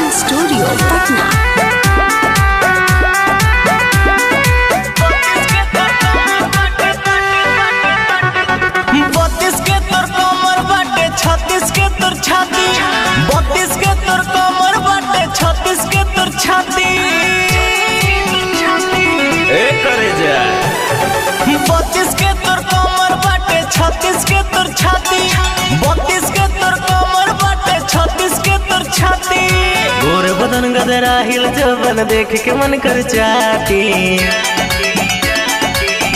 Recording studio Patna. छाती 32 के तोर कमर बाटे 36 के तोर छाती करे जा 32 के तोर कमर बाटे 36 के तोर छाती 32 के तोर कमर बाटे 36 के तोर छाती गोर बदन गदरा हिल जवन देख के मन कर चाहती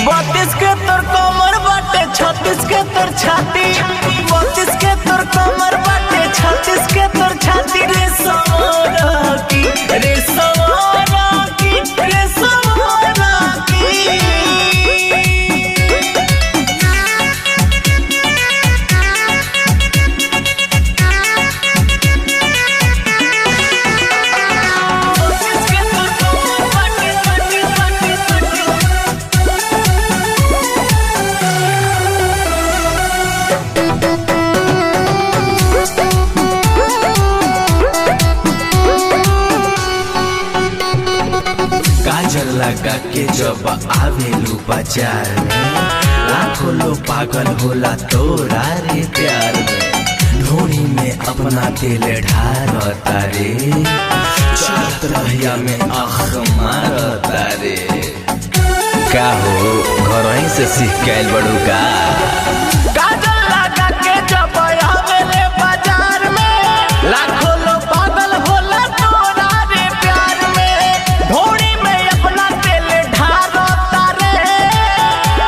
32 के तोर कमर बाटे 36 के तोर छाती 32 के तोर कमर बाटे 36 के तोर छाती रे सवारा की रे सवारा की रे सवारा की काजल लगा के जब आवेलू बाजार में लाखों लोग पागल होला तोरा रे प्यार में ढोरी में अपना तेल ढारता रे चलत रहिया में आँख मारता रे का हो घर ही से सीख के आइल बड़ू का काजल लगा के जब आवेले बाजार में लाखों लोग पागल होला तोरा रे प्यार में ढोरी में अपना तेल ढारता रे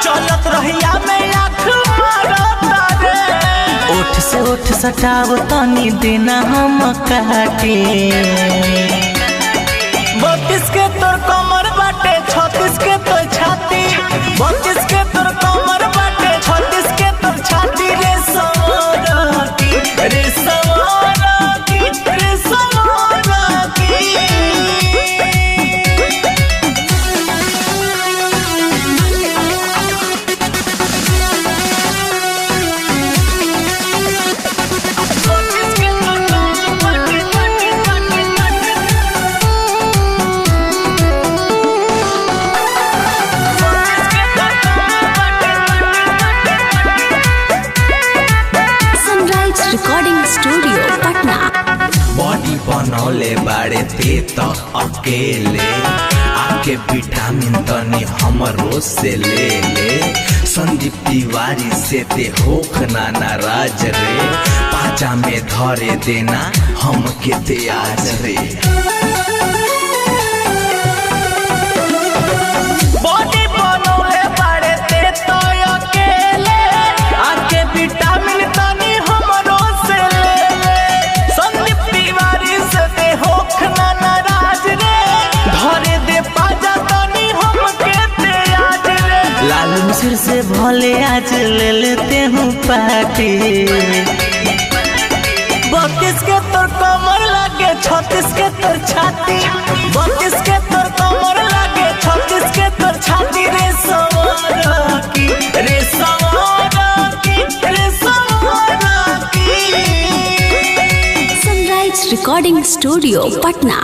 चलत रहिया में आँख मारता रे ओठ से ओठ सटाव तनी देना हम काटे 32 के तोर कमर बाटे 36 के तोर छाती 32 के तोर कमर बाटे 36 के तोर छाती रे सवारा की रे सवारा की रे सवारा की रिकॉर्डिंग स्टूडियो पटना। बॉडी बनौले बाड़े ते तो अकेले आके विटामिन तनी हमरो से ले ले संदीप तिवारी से ते होख ना नाराज रे पाजा में धरे देना हम के ते आज रे बॉडी बनौले बाड़े ते तो अकेले आके विटामिन तनी हमरो से ले ले संदीप तिवारी से ते होख ना नाराज रे धरे दे पाजा तनी हम के ते आज रे लालू मिश्र से भले आज ले लेते हूँ पार्टी 32 के तोर कमर लागे 36 के तोर छाती 32 के तोर कमर लागे 36 के तोर छाती रे सवारा की रे सवारा की रे सवारा की सनराइज रिकॉर्डिंग स्टूडियो पटना।